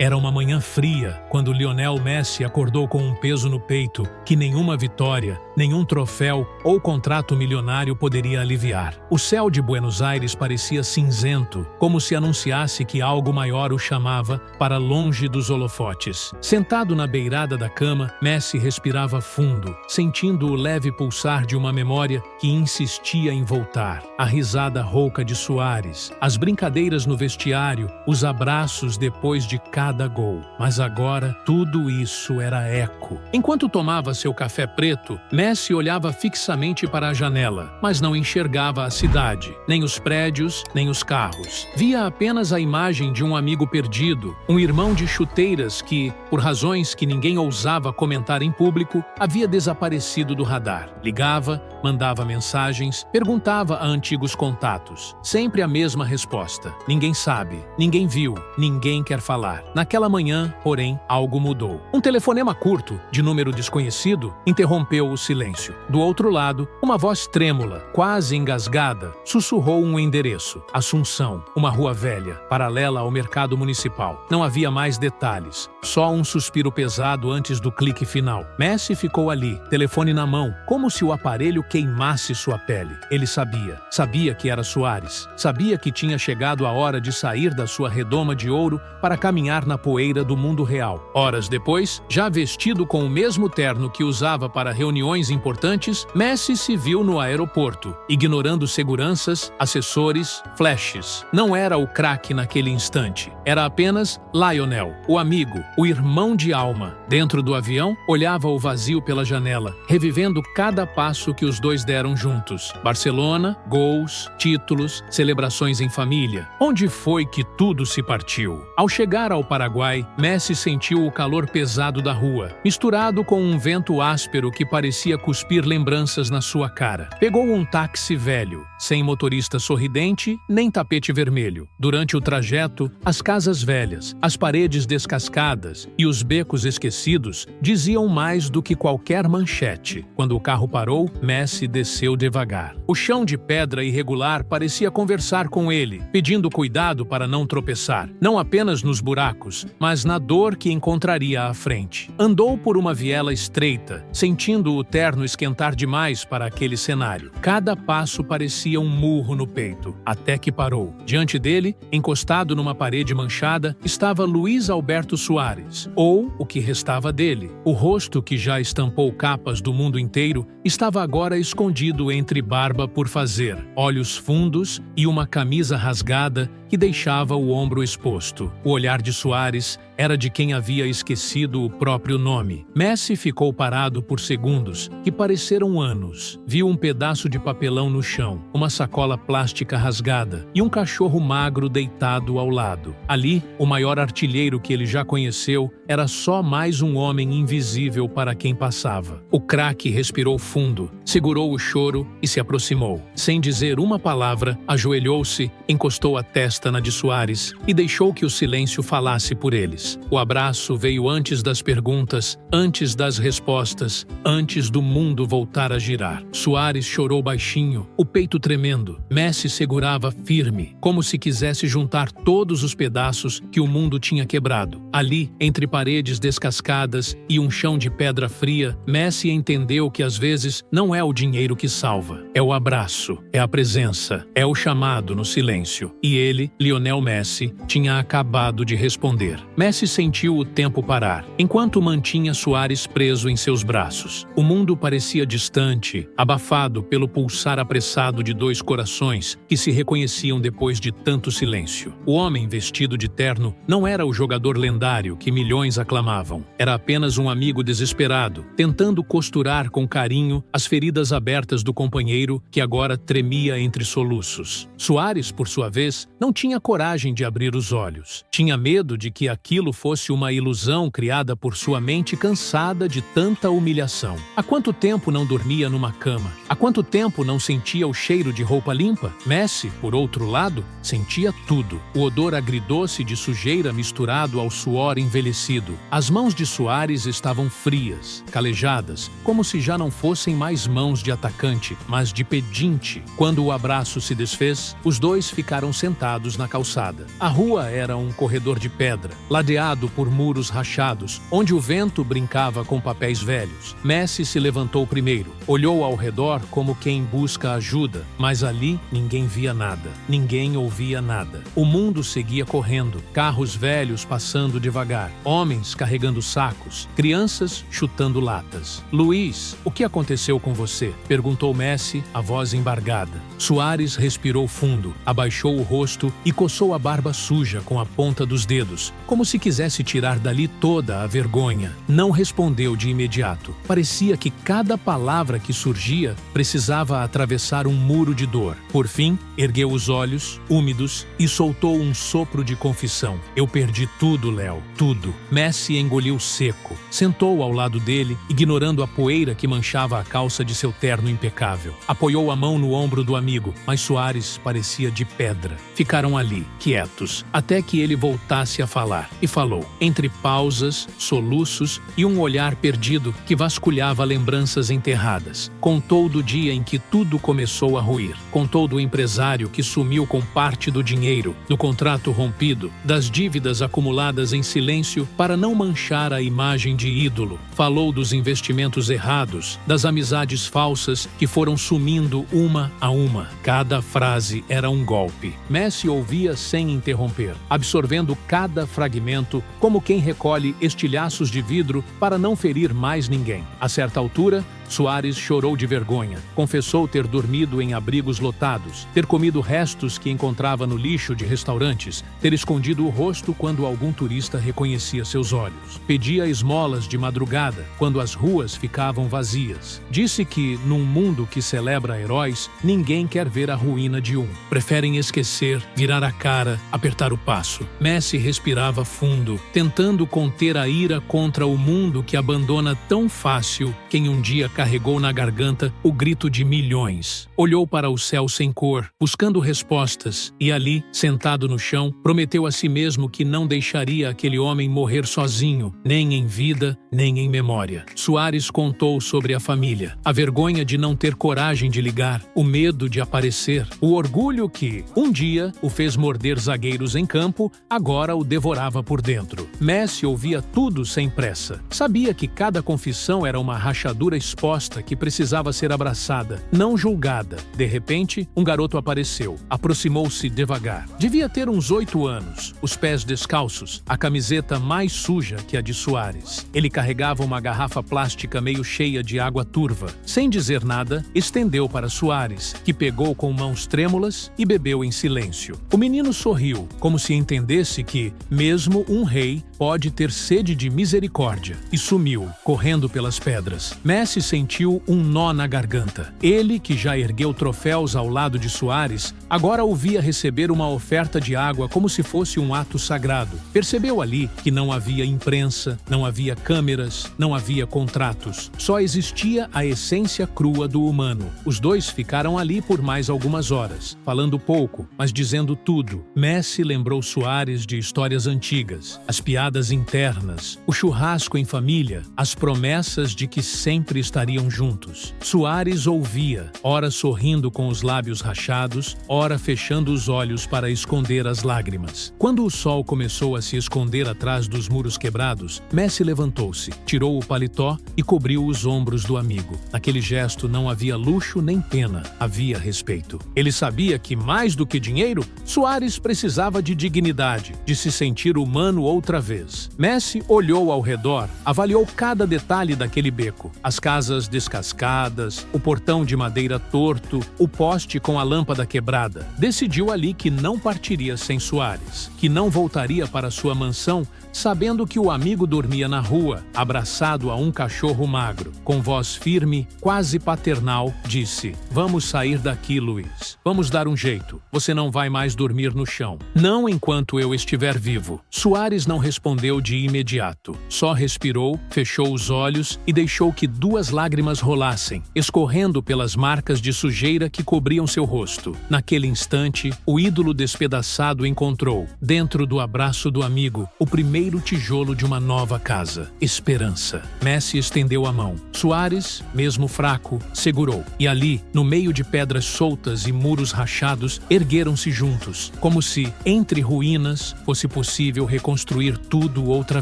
Era uma manhã fria quando Lionel Messi acordou com um peso no peito que nenhuma vitória, nenhum troféu ou contrato milionário poderia aliviar. O céu de Buenos Aires parecia cinzento, como se anunciasse que algo maior o chamava para longe dos holofotes. Sentado na beirada da cama, Messi respirava fundo, sentindo o leve pulsar de uma memória que insistia em voltar. A risada rouca de Suárez, as brincadeiras no vestiário, os abraços depois de cada gol. Mas agora, tudo isso era eco. Enquanto tomava seu café preto, Messi olhava fixamente para a janela, mas não enxergava a cidade, nem os prédios, nem os carros. Via apenas a imagem de um amigo perdido, um irmão de chuteiras que, por razões que ninguém ousava comentar em público, havia desaparecido do radar. Ligava, mandava mensagens, perguntava a antigos contatos. Sempre a mesma resposta: ninguém sabe, ninguém viu, ninguém quer falar. Naquela manhã, porém, algo mudou. Um telefonema curto, de número desconhecido, interrompeu o silêncio. Do outro lado, uma voz trêmula, quase engasgada, sussurrou um endereço: Assunção, uma rua velha, paralela ao mercado municipal. Não havia mais detalhes, só um suspiro pesado antes do clique final. Messi ficou ali, telefone na mão, como se o aparelho queimasse sua pele. Ele sabia que era Suárez, sabia que tinha chegado a hora de sair da sua redoma de ouro para caminhar na poeira do mundo real. Horas depois, já vestido com o mesmo terno que usava para reuniões importantes, Messi se viu no aeroporto, ignorando seguranças, assessores, flashes. Não era o craque naquele instante, era apenas Lionel, o amigo, o irmão de alma. Dentro do avião, olhava o vazio pela janela, revivendo cada passo que os dois deram juntos. Barcelona, gols, títulos, celebrações em família. Onde foi que tudo se partiu? Ao chegar ao Paraguai, Messi sentiu o calor pesado da rua, misturado com um vento áspero que parecia cuspir lembranças na sua cara. Pegou um táxi velho, sem motorista sorridente nem tapete vermelho. Durante o trajeto, as casas velhas, as paredes descascadas e os becos esquecidos diziam mais do que qualquer manchete. Quando o carro parou, Messi desceu devagar. O chão de pedra irregular parecia conversar com ele, pedindo cuidado para não tropeçar, não apenas nos buracos, mas na dor que encontraria à frente. Andou por uma viela estreita, sentindo o terno esquentar demais para aquele cenário. Cada passo parecia um murro no peito, até que parou. Diante dele, encostado numa parede manchada, estava Luís Alberto Suárez, ou o que restava dele. O rosto que já estampou capas do mundo inteiro estava agora escondido entre barba por fazer, olhos fundos e uma camisa rasgada que deixava o ombro exposto. O olhar de Suárez era de quem havia esquecido o próprio nome. Messi ficou parado por segundos, que pareceram anos. Viu um pedaço de papelão no chão, uma sacola plástica rasgada e um cachorro magro deitado ao lado. Ali, o maior artilheiro que ele já conheceu era só mais um homem invisível para quem passava. O craque respirou fundo, segurou o choro e se aproximou. Sem dizer uma palavra, ajoelhou-se, encostou a testa na de Suárez e deixou que o silêncio falasse por eles. O abraço veio antes das perguntas, antes das respostas, antes do mundo voltar a girar. Suárez chorou baixinho, o peito tremendo. Messi segurava firme, como se quisesse juntar todos os pedaços que o mundo tinha quebrado. Ali, entre paredes descascadas e um chão de pedra fria, Messi entendeu que às vezes não é o dinheiro que salva, é o abraço, é a presença, é o chamado no silêncio. E ele, Lionel Messi, tinha acabado de responder. Messi sentiu o tempo parar, enquanto mantinha Suárez preso em seus braços. O mundo parecia distante, abafado pelo pulsar apressado de dois corações que se reconheciam depois de tanto silêncio. O homem vestido de terno não era o jogador lendário que milhões aclamavam. Era apenas um amigo desesperado, tentando costurar com carinho as feridas abertas do companheiro que agora tremia entre soluços. Suárez, por sua vez, não tinha coragem de abrir os olhos. Tinha medo de que aquilo fosse uma ilusão criada por sua mente cansada de tanta humilhação. Há quanto tempo não dormia numa cama? Há quanto tempo não sentia o cheiro de roupa limpa? Messi, por outro lado, sentia tudo. O odor agridoce de sujeira misturado ao suor envelhecido. As mãos de Suárez estavam frias, calejadas, como se já não fossem mais mãos de atacante, mas de pedinte. Quando o abraço se desfez, os dois ficaram sentados na calçada. A rua era um corredor de pedra, ladeira rodeado por muros rachados, onde o vento brincava com papéis velhos. Messi se levantou primeiro, olhou ao redor como quem busca ajuda, mas ali ninguém via nada, ninguém ouvia nada. O mundo seguia correndo, carros velhos passando devagar, homens carregando sacos, crianças chutando latas. Luiz, o que aconteceu com você? Perguntou Messi, a voz embargada. Suárez respirou fundo, abaixou o rosto e coçou a barba suja com a ponta dos dedos, como se quisesse tirar dali toda a vergonha. Não respondeu de imediato. Parecia que cada palavra que surgia precisava atravessar um muro de dor. Por fim, ergueu os olhos, úmidos, e soltou um sopro de confissão. Eu perdi tudo, Léo, tudo. Messi engoliu seco. Sentou ao lado dele, ignorando a poeira que manchava a calça de seu terno impecável. Apoiou a mão no ombro do amigo, mas Suárez parecia de pedra. Ficaram ali, quietos, até que ele voltasse a falar. E falou, entre pausas, soluços e um olhar perdido que vasculhava lembranças enterradas. Contou do dia em que tudo começou a ruir. Contou do empresário que sumiu com parte do dinheiro, do contrato rompido, das dívidas acumuladas em silêncio para não manchar a imagem de ídolo. Falou dos investimentos errados, das amizades falsas que foram sumindo uma a uma. Cada frase era um golpe. Messi ouvia sem interromper, absorvendo cada fragmento como quem recolhe estilhaços de vidro para não ferir mais ninguém. A certa altura, Suárez chorou de vergonha. Confessou ter dormido em abrigos lotados, ter comido restos que encontrava no lixo de restaurantes, ter escondido o rosto quando algum turista reconhecia seus olhos. Pedia esmolas de madrugada, quando as ruas ficavam vazias. Disse que, num mundo que celebra heróis, ninguém quer ver a ruína de um. Preferem esquecer, virar a cara, apertar o passo. Messi respirava fundo, tentando conter a ira contra o mundo que abandona tão fácil quem um dia carregou na garganta o grito de milhões. Olhou para o céu sem cor, buscando respostas, e ali, sentado no chão, prometeu a si mesmo que não deixaria aquele homem morrer sozinho, nem em vida, nem em memória. Suárez contou sobre a família, a vergonha de não ter coragem de ligar, o medo de aparecer, o orgulho que, um dia, o fez morder zagueiros em campo, agora o devorava por dentro. Messi ouvia tudo sem pressa. Sabia que cada confissão era uma rachadura exposta que precisava ser abraçada, não julgada. De repente, um garoto apareceu. Aproximou-se devagar. Devia ter uns 8 anos, os pés descalços, a camiseta mais suja que a de Suárez. Ele carregava uma garrafa plástica meio cheia de água turva. Sem dizer nada, estendeu para Suárez, que pegou com mãos trêmulas e bebeu em silêncio. O menino sorriu, como se entendesse que, mesmo um rei, pode ter sede de misericórdia, e sumiu, correndo pelas pedras. Messi sentiu um nó na garganta. Ele, que já ergueu troféus ao lado de Suárez, agora ouvia receber uma oferta de água como se fosse um ato sagrado. Percebeu ali que não havia imprensa, não havia câmeras, não havia contratos. Só existia a essência crua do humano. Os dois ficaram ali por mais algumas horas, falando pouco, mas dizendo tudo. Messi lembrou Suárez de histórias antigas, as piadas internas, o churrasco em família, as promessas de que sempre estariam juntos. Suárez ouvia, ora sorrindo com os lábios rachados, ora fechando os olhos para esconder as lágrimas. Quando o sol começou a se esconder atrás dos muros quebrados, Messi levantou-se, tirou o paletó e cobriu os ombros do amigo. Naquele gesto não havia luxo nem pena, havia respeito. Ele sabia que, mais do que dinheiro, Suárez precisava de dignidade, de se sentir humano outra vez. Messi olhou ao redor, avaliou cada detalhe daquele beco. As casas descascadas, o portão de madeira torto, o poste com a lâmpada quebrada. Decidiu ali que não partiria sem Suárez, que não voltaria para sua mansão sabendo que o amigo dormia na rua, abraçado a um cachorro magro. Com voz firme, quase paternal, disse: "Vamos sair daqui, Luiz. Vamos dar um jeito. Você não vai mais dormir no chão. Não enquanto eu estiver vivo." Suárez não respondeu de imediato. Só respirou, fechou os olhos e deixou que 2 lágrimas rolassem, escorrendo pelas marcas de sujeira que cobriam seu rosto. Naquele instante, o ídolo despedaçado encontrou, dentro do abraço do amigo, o primeiro tijolo de uma nova casa: esperança. Messi estendeu a mão. Suárez, mesmo fraco, segurou. E ali, no meio de pedras soltas e muros rachados, ergueram-se juntos, como se, entre ruínas, fosse possível reconstruir tudo outra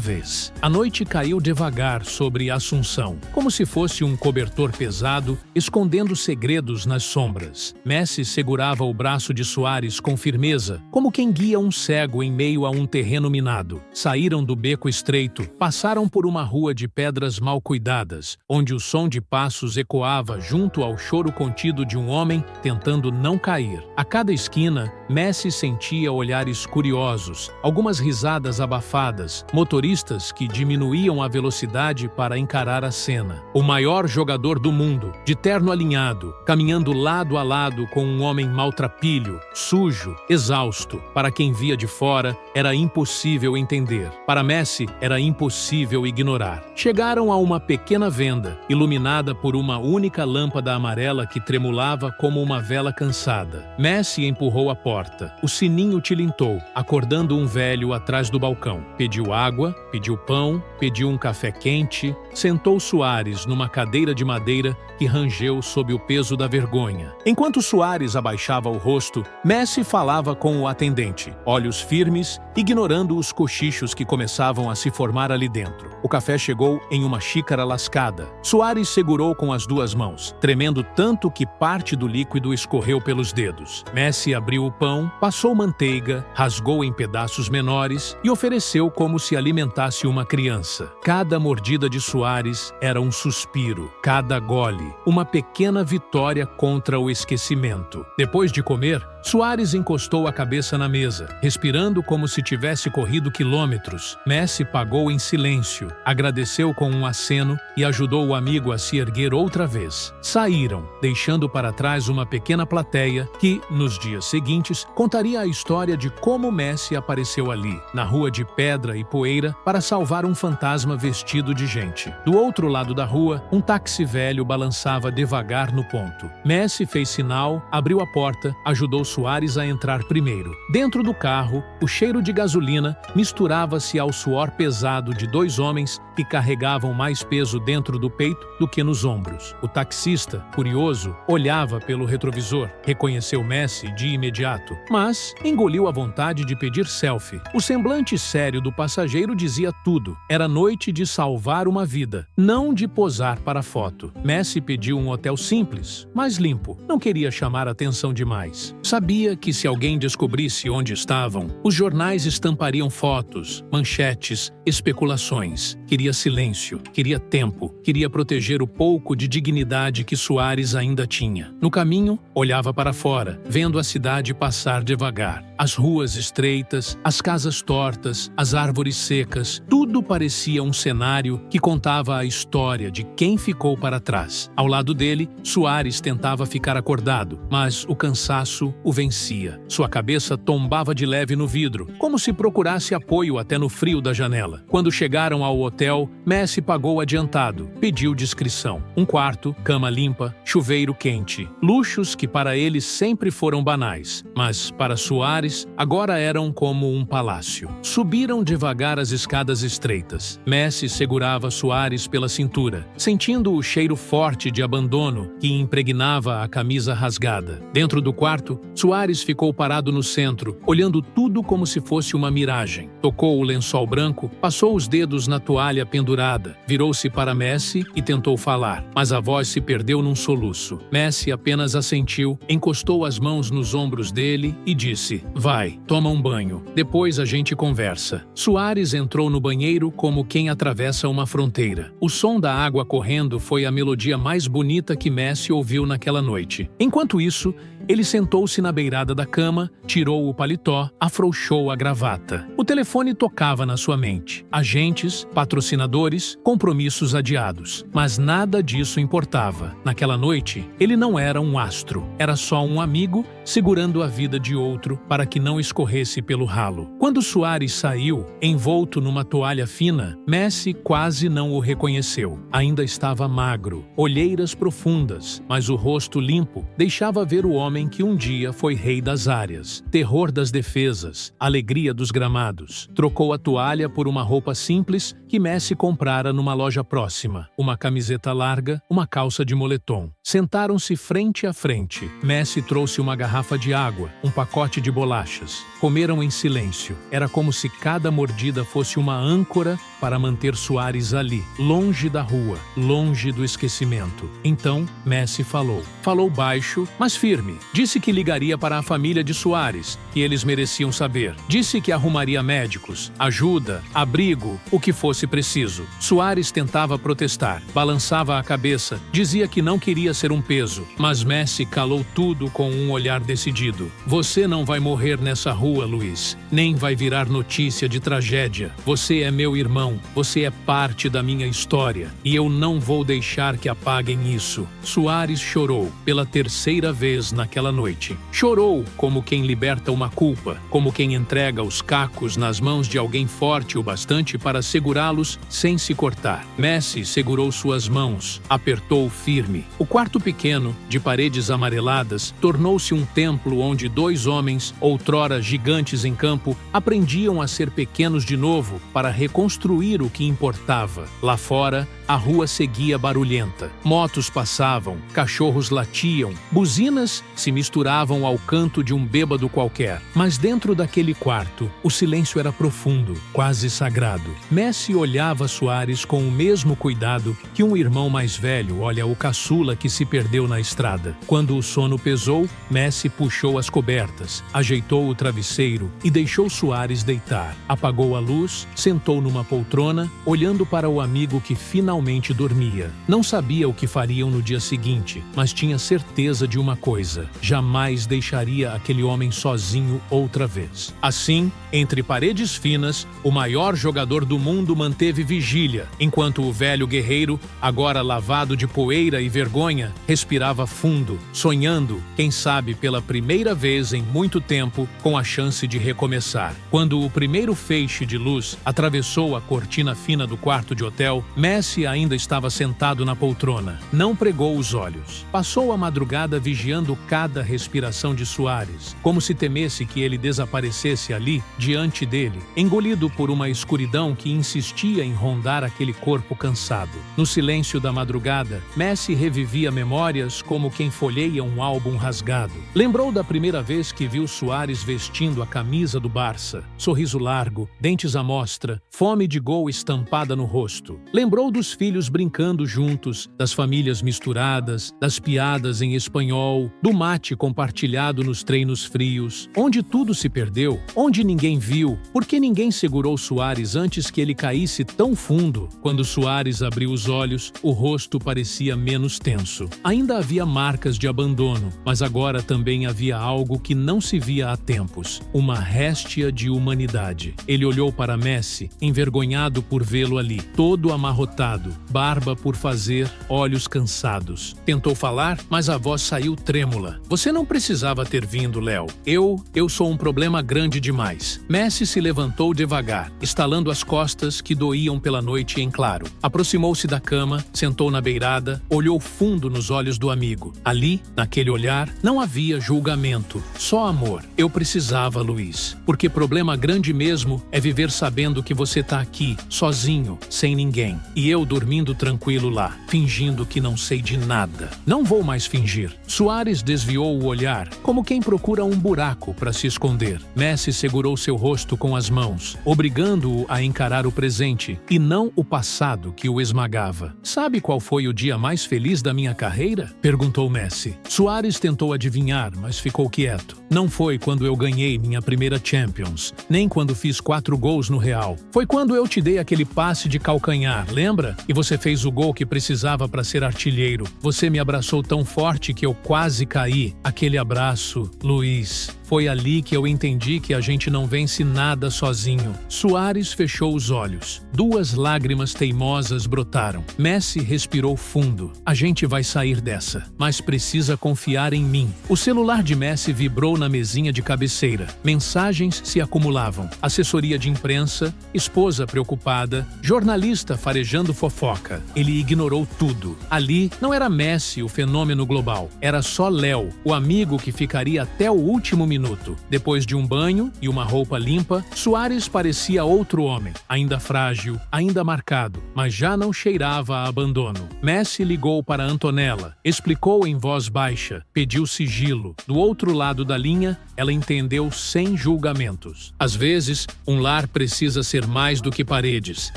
vez. A noite caiu devagar sobre Assunção, como se fosse um cobertor pesado, escondendo segredos nas sombras. Messi segurava o braço de Soares com firmeza, como quem guia um cego em meio a um terreno minado. Saíram do beco estreito, passaram por uma rua de pedras mal cuidadas, onde o som de passos ecoava junto ao choro contido de um homem tentando não cair. A cada esquina, Messi sentia olhares curiosos, algumas risadas abafadas, motoristas que diminuíam a velocidade para encarar a cena. O maior jogador do mundo, de terno alinhado, caminhando lado a lado com um homem maltrapilho, sujo, exausto. Para quem via de fora, era impossível entender. Para Messi, era impossível ignorar. Chegaram a uma pequena venda, iluminada por uma única lâmpada amarela que tremulava como uma vela cansada. Messi empurrou a porta. O sininho tilintou, acordando um velho atrás do balcão. Pediu água, pediu pão, pediu um café quente. Sentou Soares numa cadeira de madeira que rangeu sob o peso da vergonha. Enquanto Soares abaixava o rosto, Messi falava com o atendente, olhos firmes, ignorando os cochichos que começavam a se formar ali dentro. O café chegou em uma xícara lascada. Soares segurou com as duas mãos, tremendo tanto que parte do líquido escorreu pelos dedos. Messi abriu o pão, passou manteiga, rasgou em pedaços menores e ofereceu como se alimentasse uma criança. Cada mordida de Soares era um suspiro, cada gole, uma pequena vitória contra o esquecimento. Depois de comer, Soares encostou a cabeça na mesa, respirando como se tivesse corrido quilômetros. Messi pagou em silêncio, agradeceu com um aceno e ajudou o amigo a se erguer outra vez. Saíram, deixando para trás uma pequena plateia que, nos dias seguintes, contaria a história de como Messi apareceu ali, na rua de pedra e poeira, para salvar um fantasma vestido de gente. Do outro lado da rua, um táxi velho balançava devagar no ponto. Messi fez sinal, abriu a porta, ajudou Soares a entrar primeiro. Dentro do carro, o cheiro de gasolina misturava-se ao suor pesado de dois homens que carregavam mais peso dentro do peito do que nos ombros. O taxista, curioso, olhava pelo retrovisor, reconheceu Messi de imediato, mas engoliu a vontade de pedir selfie. O semblante sério do passageiro dizia tudo. Era noite de salvar uma vida, não de posar para foto. Messi pediu um hotel simples, mas limpo. Não queria chamar atenção demais. Sabia que se alguém descobrisse onde estavam, os jornais estampariam fotos, manchetes, especulações. Queria silêncio, queria tempo, queria proteger o pouco de dignidade que Soares ainda tinha. No caminho, olhava para fora, vendo a cidade passar devagar. As ruas estreitas, as casas tortas, as árvores secas, tudo parecia um cenário que contava a história de quem ficou para trás. Ao lado dele, Soares tentava ficar acordado, mas o cansaço o vencia. Sua cabeça tombava de leve no vidro, como se procurasse apoio até no frio da janela. Quando chegaram ao hotel, Messi pagou adiantado, pediu discrição. Um quarto, cama limpa, chuveiro quente. Luxos que para ele sempre foram banais, mas para Soares agora eram como um palácio. Subiram devagar as escadas estreitas. Messi segurava Soares pela cintura, sentindo o cheiro forte de abandono que impregnava a camisa rasgada. Dentro do quarto, Soares ficou parado no centro, olhando tudo como se fosse uma miragem. Tocou o lençol branco, passou os dedos na toalha pendurada, virou-se para Messi e tentou falar, mas a voz se perdeu num soluço. Messi apenas assentiu, encostou as mãos nos ombros dele e disse: "Vai, toma um banho. Depois a gente conversa." Soares entrou no banheiro como quem atravessa uma fronteira. O som da água correndo foi a melodia mais bonita que Messi ouviu naquela noite. Enquanto isso, ele sentou-se na beirada da cama, tirou o paletó, afrouxou a gravata. O telefone tocava na sua mente. Agentes, patrocinadores, compromissos adiados. Mas nada disso importava. Naquela noite, ele não era um astro. Era só um amigo segurando a vida de outro para que não escorresse pelo ralo. Quando Soares saiu, envolto numa toalha fina, Messi quase não o reconheceu. Ainda estava magro, olheiras profundas, mas o rosto limpo deixava ver o homem homem que um dia foi rei das áreas, terror das defesas, alegria dos gramados. Trocou a toalha por uma roupa simples que Messi comprara numa loja próxima. Uma camiseta larga, uma calça de moletom. Sentaram-se frente a frente. Messi trouxe uma garrafa de água, um pacote de bolachas. Comeram em silêncio. Era como se cada mordida fosse uma âncora para manter Soares ali, longe da rua, longe do esquecimento. Então, Messi falou. Falou baixo, mas firme. Disse que ligaria para a família de Soares, que eles mereciam saber. Disse que arrumaria médicos, ajuda, abrigo, o que fosse preciso. Soares tentava protestar, balançava a cabeça, dizia que não queria ser um peso, mas Messi calou tudo com um olhar decidido. Você não vai morrer nessa rua, Luiz, nem vai virar notícia de tragédia. Você é meu irmão, você é parte da minha história, e eu não vou deixar que apaguem isso. Soares chorou pela terceira vez naquela noite. Chorou como quem liberta uma culpa, como quem entrega os cacos nas mãos de alguém forte o bastante para segurá-los sem se cortar. Messi segurou suas mãos, apertou firme. O quarto pequeno, de paredes amareladas, tornou-se um templo onde dois homens, outrora gigantes em campo, aprendiam a ser pequenos de novo para reconstruir o que importava. Lá fora, a rua seguia barulhenta. Motos passavam, cachorros latiam, buzinas se misturavam ao canto de um bêbado qualquer. Mas dentro daquele quarto, o silêncio era profundo, quase sagrado. Messi olhava Soares com o mesmo cuidado que um irmão mais velho olha o caçula que se perdeu na estrada. Quando o sono pesou, Messi puxou as cobertas, ajeitou o travesseiro e deixou Soares deitar. Apagou a luz, sentou numa poltrona, olhando para o amigo que finalmente dormia. Não sabia o que fariam no dia seguinte, mas tinha certeza de uma coisa: jamais deixaria aquele homem sozinho outra vez. Assim, entre paredes finas, o maior jogador do mundo manteve vigília, enquanto o velho guerreiro, agora lavado de poeira e vergonha, respirava fundo, sonhando, quem sabe pela primeira vez em muito tempo, com a chance de recomeçar. Quando o primeiro feixe de luz atravessou a cortina fina do quarto de hotel, Messi ainda estava sentado na poltrona. Não pregou os olhos. Passou a madrugada vigiando cada respiração de Soares, como se temesse que ele desaparecesse ali, diante dele, engolido por uma escuridão que insistia em rondar aquele corpo cansado. No silêncio da madrugada, Messi revivia memórias como quem folheia um álbum rasgado. Lembrou da primeira vez que viu Soares vestindo a camisa do Barça. Sorriso largo, dentes à mostra, fome de gol estampada no rosto. Lembrou dos filhos brincando juntos, das famílias misturadas, das piadas em espanhol, do mate compartilhado nos treinos frios. Onde tudo se perdeu, onde ninguém viu, porque ninguém segurou Soares antes que ele caísse tão fundo. Quando Soares abriu os olhos, o rosto parecia menos tenso. Ainda havia marcas de abandono, mas agora também havia algo que não se via há tempos, uma réstia de humanidade. Ele olhou para Messi, envergonhado por vê-lo ali, todo amarrotado, barba por fazer, olhos cansados. Tentou falar, mas a voz saiu trêmula. Você não precisava ter vindo, Léo. Eu sou um problema grande demais. Messi se levantou devagar, estalando as costas que doíam pela noite em claro. Aproximou-se da cama, sentou na beirada, olhou fundo nos olhos do amigo. Ali, naquele olhar, não havia julgamento, só amor. Eu precisava, Luiz, porque problema grande mesmo é viver sabendo que você tá aqui, sozinho, sem ninguém. E eu dormindo tranquilo lá, fingindo que não sei de nada. Não vou mais fingir. Soares desviou o olhar, como quem procura um buraco para se esconder. Messi segurou seu rosto com as mãos, obrigando-o a encarar o presente e não o passado que o esmagava. Sabe qual foi o dia mais feliz da minha carreira? Perguntou Messi. Soares tentou adivinhar, mas ficou quieto. Não foi quando eu ganhei minha primeira Champions, nem quando fiz 4 gols no Real. Foi quando eu te dei aquele passe de calcanhar, lembra? E você fez o gol que precisava para ser artilheiro. Você me abraçou tão forte que eu quase caí. Aquele abraço, Luiz, Foi ali que eu entendi que a gente não vence nada sozinho. Suárez fechou os olhos. 2 lágrimas teimosas brotaram. Messi respirou fundo. A gente vai sair dessa, mas precisa confiar em mim. O celular de Messi vibrou na mesinha de cabeceira. Mensagens se acumulavam. Assessoria de imprensa, esposa preocupada, jornalista farejando fofoca. Ele ignorou tudo. Ali não era Messi o fenômeno global. Era só Léo, o amigo que ficaria até o último minuto. Depois de um banho e uma roupa limpa, Suárez parecia outro homem. Ainda frágil, ainda marcado, mas já não cheirava a abandono. Messi ligou para Antonella, explicou em voz baixa, pediu sigilo. Do outro lado da linha, ela entendeu sem julgamentos. Às vezes, um lar precisa ser mais do que paredes.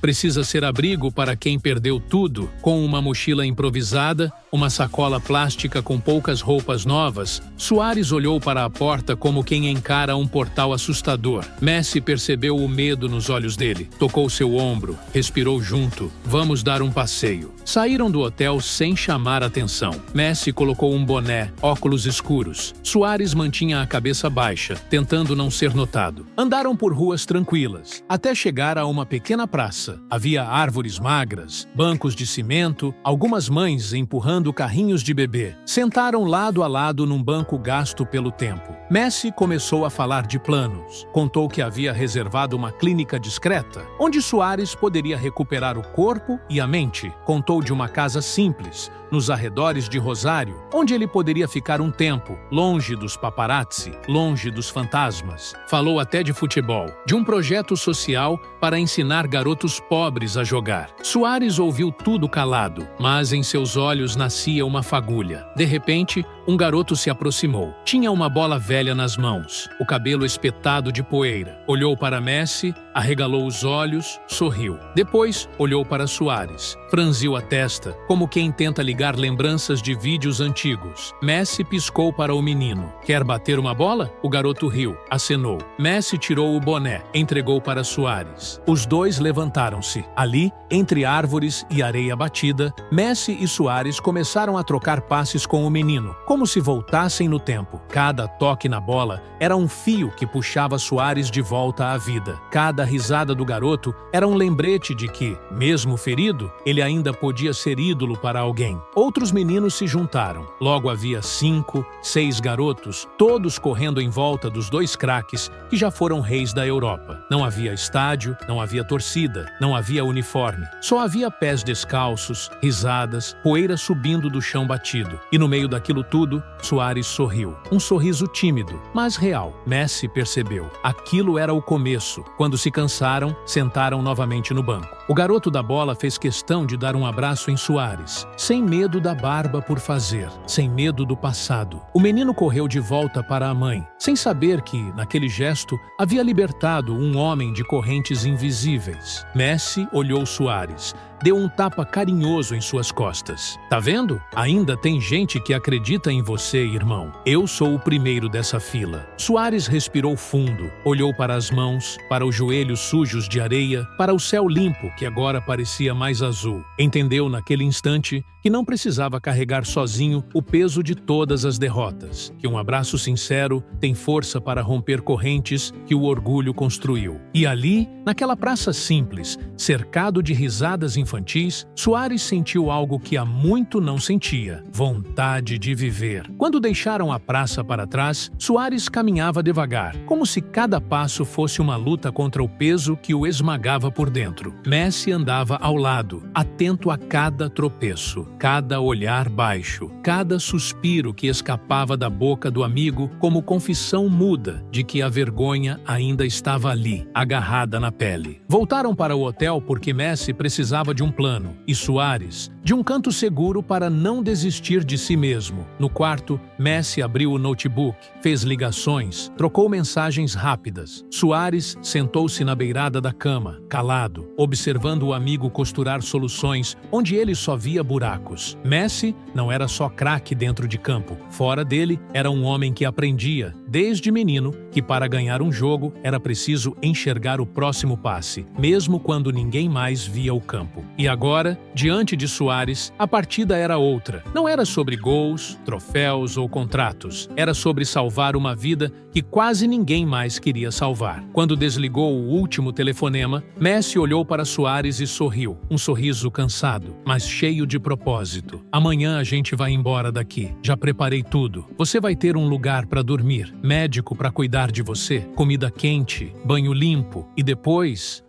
Precisa ser abrigo para quem perdeu tudo. Com uma mochila improvisada, uma sacola plástica com poucas roupas novas, Suárez olhou para a porta como quem encara um portal assustador. Messi percebeu o medo nos olhos dele. Tocou seu ombro, respirou junto. Vamos dar um passeio. Saíram do hotel sem chamar atenção. Messi colocou um boné, óculos escuros. Suárez mantinha a cabeça baixa, tentando não ser notado. Andaram por ruas tranquilas, até chegar a uma pequena praça. Havia árvores magras, bancos de cimento, algumas mães empurrando carrinhos de bebê. Sentaram lado a lado num banco gasto pelo tempo. Messi começou a falar de planos. Contou que havia reservado uma clínica discreta, onde Suárez poderia recuperar o corpo e a mente. Contou de uma casa simples, nos arredores de Rosário, onde ele poderia ficar um tempo, longe dos paparazzi, longe dos fantasmas. Falou até de futebol, de um projeto social para ensinar garotos pobres a jogar. Suárez ouviu tudo calado, mas em seus olhos nascia uma fagulha. De repente, um garoto se aproximou. Tinha uma bola velha nas mãos, o cabelo espetado de poeira. Olhou para Messi, arregalou os olhos, sorriu. Depois, olhou para Suárez. Franziu a testa, como quem tenta ligar lembranças de vídeos antigos. Messi piscou para o menino. Quer bater uma bola? O garoto riu, acenou. Messi tirou o boné, entregou para Suárez. Os dois levantaram-se. Ali, entre árvores e areia batida, Messi e Suárez começaram a trocar passes com o menino, como se voltassem no tempo. Cada toque na bola era um fio que puxava Suárez de volta à vida. Cada risada do garoto era um lembrete de que, mesmo ferido, ele ainda podia ser ídolo para alguém. Outros meninos se juntaram. Logo havia 5, 6 garotos, todos correndo em volta dos 2 craques que já foram reis da Europa. Não havia estádio, não havia torcida, não havia uniforme. Só havia pés descalços, risadas, poeira subindo do chão batido. E no meio daquilo tudo, Suárez sorriu. Um sorriso tímido, mas real. Messi percebeu. Aquilo era o começo. Quando se cansaram, sentaram novamente no banco. O garoto da bola fez questão de dar um abraço em Suárez, sem medo da barba por fazer, sem medo do passado. O menino correu de volta para a mãe, sem saber que, naquele gesto, havia libertado um homem de correntes invisíveis. Messi olhou Suárez, deu um tapa carinhoso em suas costas. Tá vendo? Ainda tem gente que acredita em você, irmão. Eu sou o primeiro dessa fila. Suárez respirou fundo, olhou para as mãos, para os joelhos sujos de areia, para o céu limpo, que agora parecia mais azul. Entendeu naquele instante que não precisava carregar sozinho o peso de todas as derrotas, que um abraço sincero tem força para romper correntes que o orgulho construiu. E ali, naquela praça simples, cercado de risadas infantis, Suárez sentiu algo que há muito não sentia: vontade de viver. Quando deixaram a praça para trás, Suárez caminhava devagar, como se cada passo fosse uma luta contra o peso que o esmagava por dentro. Messi andava ao lado, atento a cada tropeço, cada olhar baixo, cada suspiro que escapava da boca do amigo como confissão muda de que a vergonha ainda estava ali, agarrada na pele. Voltaram para o hotel porque Messi precisava de um plano e Suárez de um canto seguro para não desistir de si mesmo. No quarto, Messi abriu o notebook, fez ligações, trocou mensagens rápidas. Suárez sentou-se na beirada da cama, calado, observando o amigo costurar soluções onde ele só via buracos. Messi não era só craque dentro de campo. Fora dele, era um homem que aprendia, desde menino, que para ganhar um jogo era preciso enxergar o próximo passe, mesmo quando ninguém mais via o campo. E agora, diante de Soares, a partida era outra. Não era sobre gols, troféus ou contratos. Era sobre salvar uma vida que quase ninguém mais queria salvar. Quando desligou o último telefonema, Messi olhou para Soares e sorriu. Um sorriso cansado, mas cheio de propósito. Amanhã a gente vai embora daqui. Já preparei tudo. Você vai ter um lugar para dormir, médico para cuidar de você, comida quente, banho limpo e depois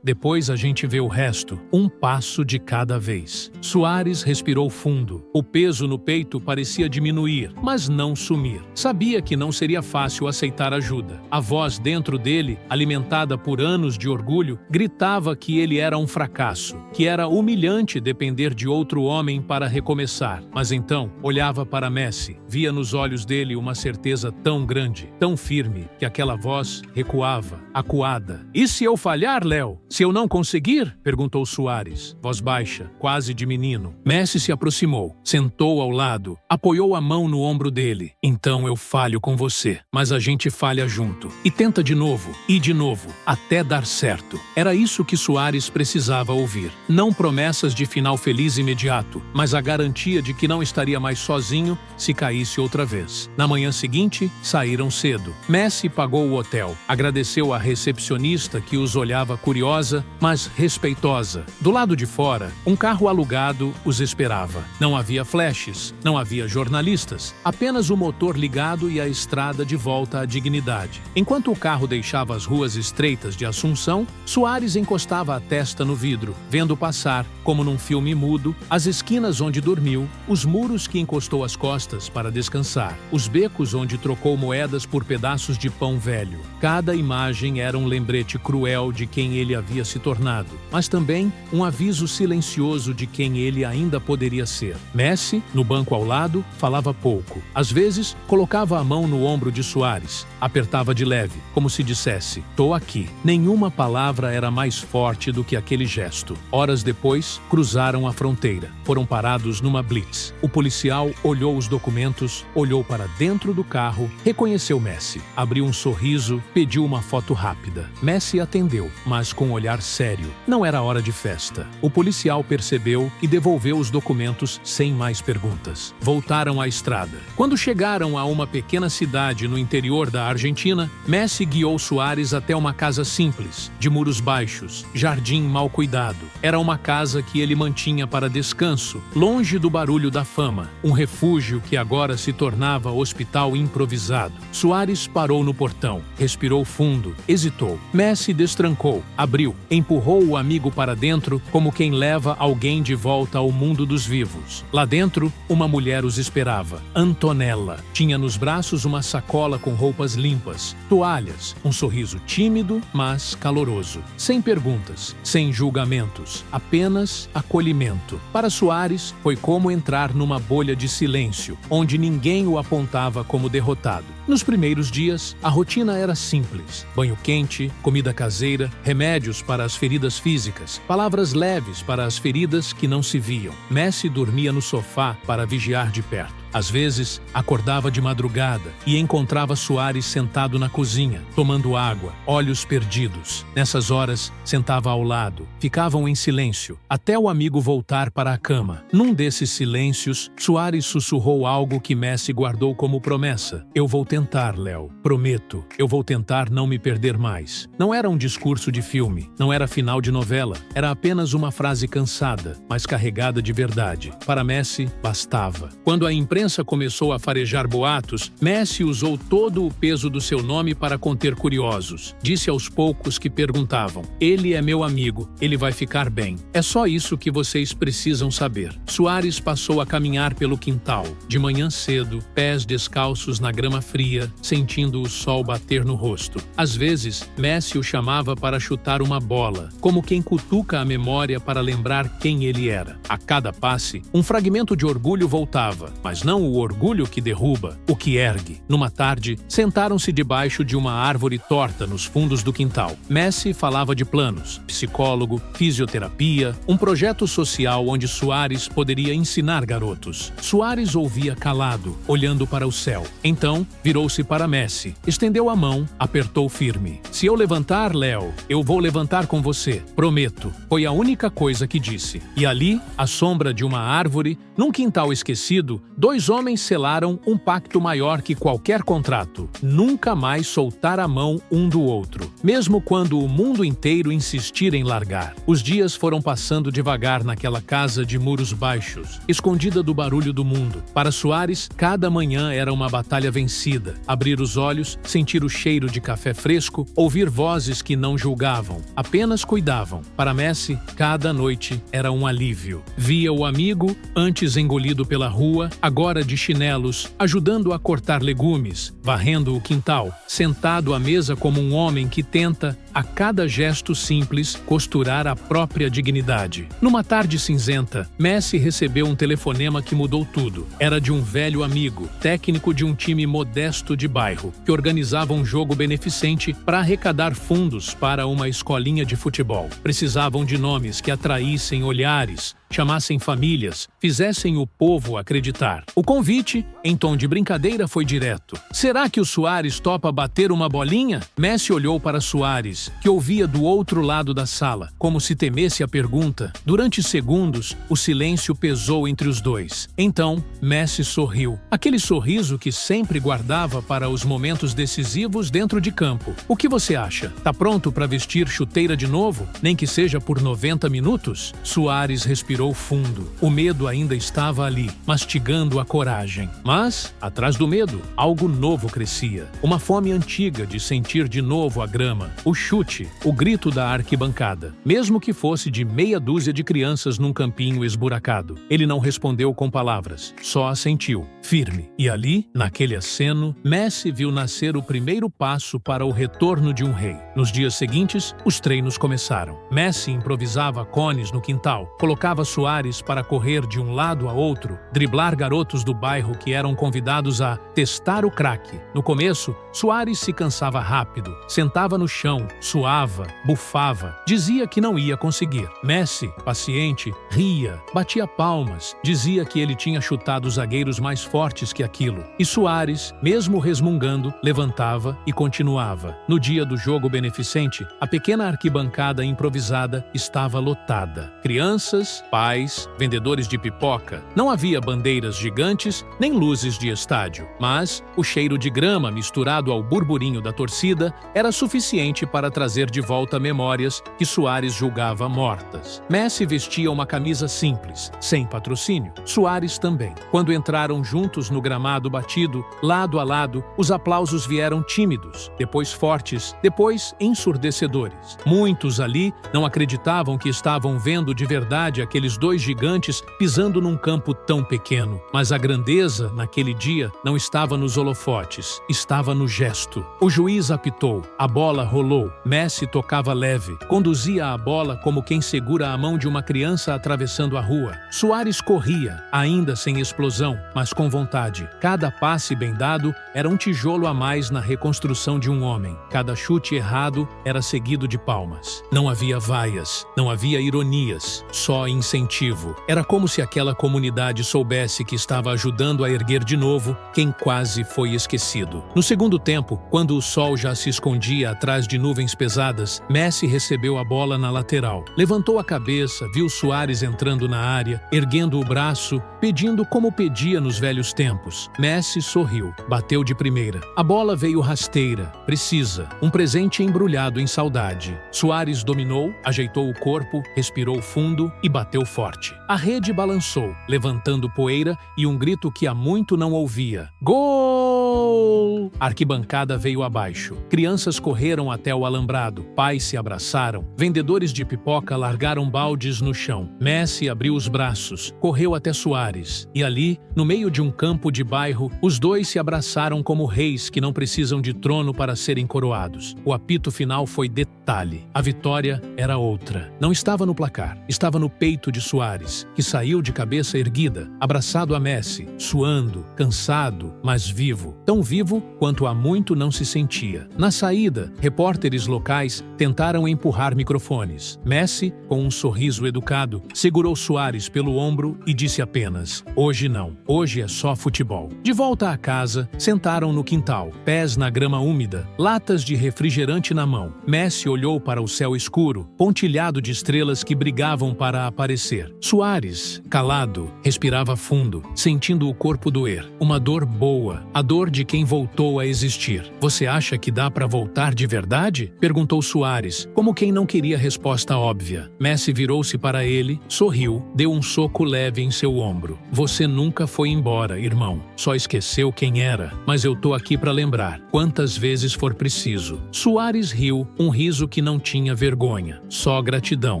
a gente vê o resto, um passo de cada vez. Soares respirou fundo. O peso no peito parecia diminuir, mas não sumir. Sabia que não seria fácil aceitar ajuda. A voz dentro dele, alimentada por anos de orgulho, gritava que ele era um fracasso, que era humilhante depender de outro homem para recomeçar. Mas então, olhava para Messi, via nos olhos dele uma certeza tão grande, tão firme, que aquela voz recuava, acuada. "E se eu falhar, Léo? Se eu não conseguir?" perguntou Soares, voz baixa, quase de menino. Messi se aproximou, sentou ao lado, apoiou a mão no ombro dele. "Então eu falho com você, mas a gente falha junto. E tenta de novo, e de novo, até dar certo." Era isso que Soares precisava ouvir. Não promessas de final feliz imediato, mas a garantia de que não estaria mais sozinho se caísse outra vez. Na manhã seguinte, saíram cedo. Messi pagou o hotel, agradeceu à recepcionista que os olhava curiosa, mas respeitosa. Do lado de fora, um carro alugado os esperava. Não havia flashes, não havia jornalistas, apenas o motor ligado e a estrada de volta à dignidade. Enquanto o carro deixava as ruas estreitas de Assunção, Soares encostava a testa no vidro, vendo passar, como num filme mudo, as esquinas onde dormiu, os muros que encostou as costas para descansar, os becos onde trocou moedas por pedaços de pão velho. Cada imagem era um lembrete cruel de quem ele havia se tornado, mas também um aviso silencioso de quem ele ainda poderia ser. Messi, no banco ao lado, falava pouco. Às vezes, colocava a mão no ombro de Soares, apertava de leve, como se dissesse: "Tô aqui." Nenhuma palavra era mais forte do que aquele gesto. Horas depois, cruzaram a fronteira. Foram parados numa blitz. O policial olhou os documentos, olhou para dentro do carro, reconheceu Messi, abriu um sorriso, pediu uma foto rápida. Messi atendeu, mas com um olhar sério. Não era hora de festa. O policial percebeu e devolveu os documentos sem mais perguntas. Voltaram à estrada. Quando chegaram a uma pequena cidade no interior da Argentina, Messi guiou Soares até uma casa simples, de muros baixos, jardim mal cuidado. Era uma casa que ele mantinha para descanso, longe do barulho da fama, um refúgio que agora se tornava hospital improvisado. Soares parou no portão, respirou fundo, hesitou. Messi destrancou, abriu, empurrou o amigo para dentro como quem leva alguém de volta ao mundo dos vivos. Lá dentro, uma mulher os esperava. Antonella. Tinha nos braços uma sacola com roupas limpas, toalhas, um sorriso tímido, mas caloroso. Sem perguntas, sem julgamentos, apenas acolhimento. Para Soares, foi como entrar numa bolha de silêncio, onde ninguém o apontava como derrotado. Nos primeiros dias, a rotina era simples. Banho quente, comida caseira, remédios para as feridas físicas, palavras leves para as feridas que não se viam. Messi dormia no sofá para vigiar de perto. Às vezes, acordava de madrugada e encontrava Soares sentado na cozinha, tomando água, olhos perdidos. Nessas horas, sentava ao lado. Ficavam em silêncio, até o amigo voltar para a cama. Num desses silêncios, Soares sussurrou algo que Messi guardou como promessa. "Eu vou tentar, Léo. Prometo. Eu vou tentar não me perder mais." Não era um discurso de filme, não era final de novela. Era apenas uma frase cansada, mas carregada de verdade. Para Messi, bastava. Quando a imprensa começou a farejar boatos, Messi usou todo o peso do seu nome para conter curiosos. Disse aos poucos que perguntavam: "Ele é meu amigo, ele vai ficar bem. É só isso que vocês precisam saber." Soares passou a caminhar pelo quintal, de manhã cedo, pés descalços na grama fria, sentindo o sol bater no rosto. Às vezes, Messi o chamava para chutar uma bola, como quem cutuca a memória para lembrar quem ele era. A cada passe, um fragmento de orgulho voltava, mas não o orgulho que derruba, o que ergue. Numa tarde, sentaram-se debaixo de uma árvore torta nos fundos do quintal. Messi falava de planos, psicólogo, fisioterapia, um projeto social onde Soares poderia ensinar garotos. Soares ouvia calado, olhando para o céu. Então, virou-se para Messi, estendeu a mão, apertou firme. "Se eu levantar, Léo, eu vou levantar com você. Prometo." Foi a única coisa que disse. E ali, à sombra de uma árvore, num quintal esquecido, dois homens selaram um pacto maior que qualquer contrato: nunca mais soltar a mão um do outro, mesmo quando o mundo inteiro insistir em largar. Os dias foram passando devagar naquela casa de muros baixos, escondida do barulho do mundo. Para Soares, cada manhã era uma batalha vencida. Abrir os olhos, sentir o cheiro de café fresco, ouvir vozes que não julgavam, apenas cuidavam. Para Messi, cada noite era um alívio. Via o amigo, antes engolido pela rua, agora de chinelos, ajudando a cortar legumes, varrendo o quintal, sentado à mesa como um homem que tenta, a cada gesto simples, costurar a própria dignidade. Numa tarde cinzenta, Messi recebeu um telefonema que mudou tudo. Era de um velho amigo, técnico de um time modesto de bairro, que organizava um jogo beneficente para arrecadar fundos para uma escolinha de futebol. Precisavam de nomes que atraíssem olhares, chamassem famílias, fizessem o povo acreditar. O convite, em tom de brincadeira, foi direto. "Será que o Soares topa bater uma bolinha?" Messi olhou para Soares, que ouvia do outro lado da sala, como se temesse a pergunta. Durante segundos, o silêncio pesou entre os dois. Então, Messi sorriu. Aquele sorriso que sempre guardava para os momentos decisivos dentro de campo. "O que você acha? Tá pronto para vestir chuteira de novo? Nem que seja por 90 minutos?" Soares respirou fundo. O medo ainda estava ali, mastigando a coragem. Mas, atrás do medo, algo novo crescia. Uma fome antiga de sentir de novo a grama, o chute, o grito da arquibancada. Mesmo que fosse de meia dúzia de crianças num campinho esburacado. Ele não respondeu com palavras, só assentiu, firme. E ali, naquele aceno, Messi viu nascer o primeiro passo para o retorno de um rei. Nos dias seguintes, os treinos começaram. Messi improvisava cones no quintal, colocava Soares para correr de um lado a outro, driblar garotos do bairro que eram convidados a testar o craque. No começo, Soares se cansava rápido, sentava no chão, suava, bufava, dizia que não ia conseguir. Messi, paciente, ria, batia palmas, dizia que ele tinha chutado zagueiros mais fortes que aquilo. E Soares, mesmo resmungando, levantava e continuava. No dia do jogo beneficente, a pequena arquibancada improvisada estava lotada. Crianças, pais, vendedores de pipoca. Não havia bandeiras gigantes nem luzes de estádio, mas o cheiro de grama misturado ao burburinho da torcida era suficiente para trazer de volta memórias que Soares julgava mortas. Messi vestia uma camisa simples, sem patrocínio. Soares também. Quando entraram juntos no gramado batido, lado a lado, os aplausos vieram tímidos, depois fortes, depois ensurdecedores. Muitos ali não acreditavam que estavam vendo de verdade aqueles dois gigantes pisando num campo tão pequeno. Mas a grandeza, naquele dia, não estava nos holofotes, estava no gesto. O juiz apitou, a bola rolou, Messi tocava leve, conduzia a bola como quem segura a mão de uma criança atravessando a rua. Soares corria, ainda sem explosão, mas com vontade. Cada passe bem dado era um tijolo a mais na reconstrução de um homem. Cada chute errado era seguido de palmas. Não havia vaias, não havia ironias, só incentivo. Era como se aquela comunidade soubesse que estava ajudando a erguer de novo quem quase foi esquecido. No segundo tempo, quando o sol já se escondia atrás de nuvens pesadas, Messi recebeu a bola na lateral. Levantou a cabeça, viu Soares entrando na área, erguendo o braço, pedindo como pedia nos velhos tempos. Messi sorriu, bateu de primeira. A bola veio rasteira, precisa, um presente embrulhado em saudade. Soares dominou, ajeitou o corpo, respirou fundo e bateu forte. A rede balançou, levantando poeira e um grito que há muito não ouvia. Gol! A arquibancada veio abaixo. Crianças correram até o alambrado. Pais se abraçaram. Vendedores de pipoca largaram baldes no chão. Messi abriu os braços, correu até Soares. E ali, no meio de um campo de bairro, os dois se abraçaram como reis que não precisam de trono para serem coroados. O apito apito final foi detalhe. A vitória era outra. Não estava no placar, estava no peito de Suárez, que saiu de cabeça erguida, abraçado a Messi, suando, cansado, mas vivo. Tão vivo quanto há muito não se sentia. Na saída, repórteres locais tentaram empurrar microfones. Messi, com um sorriso educado, segurou Suárez pelo ombro e disse apenas: "Hoje não, hoje é só futebol." De volta à casa, sentaram no quintal, pés na grama úmida, latas de refrigerante na mão. Messi olhou para o céu escuro, pontilhado de estrelas que brigavam para aparecer. Suárez, calado, respirava fundo, sentindo o corpo doer. Uma dor boa, a dor de quem voltou a existir. "Você acha que dá para voltar de verdade?" perguntou Suárez, como quem não queria resposta óbvia. Messi virou-se para ele, sorriu, deu um soco leve em seu ombro. "Você nunca foi embora, irmão. Só esqueceu quem era, mas eu tô aqui para lembrar, quantas vezes for preciso." Suárez riu, um riso que não tinha vergonha, só gratidão.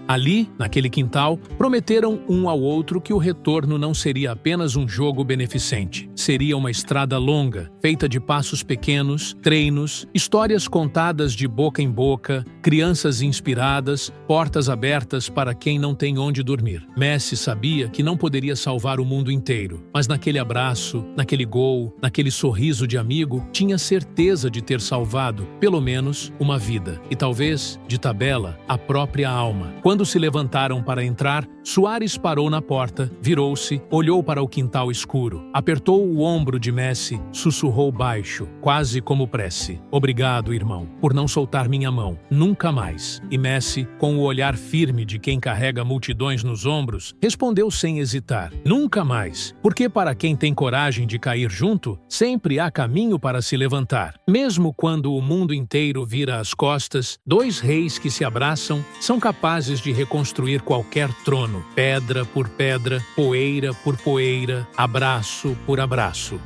Ali, naquele quintal, prometeram um ao outro que o retorno não seria apenas um jogo beneficente. Seria uma estrada longa, feita de passos pequenos, treinos, histórias contadas de boca em boca, crianças inspiradas, portas abertas para quem não tem onde dormir. Messi sabia que não poderia salvar o mundo inteiro, mas naquele abraço, naquele gol, naquele sorriso de amigo, tinha certeza de ter salvado, pelo menos, uma vida. E talvez, de tabela, a própria alma. Quando se levantaram para entrar, Suárez parou na porta, virou-se, olhou para o quintal escuro, apertou o ombro de Messi, sussurrou baixo, quase como prece: "Obrigado, irmão, por não soltar minha mão. Nunca mais." E Messi, com o olhar firme de quem carrega multidões nos ombros, respondeu sem hesitar: "Nunca mais, porque para quem tem coragem de cair junto, sempre há caminho para se levantar." Mesmo quando o mundo inteiro vira as costas, dois reis que se abraçam são capazes de reconstruir qualquer trono, pedra por pedra, poeira por poeira, abraço por abraço.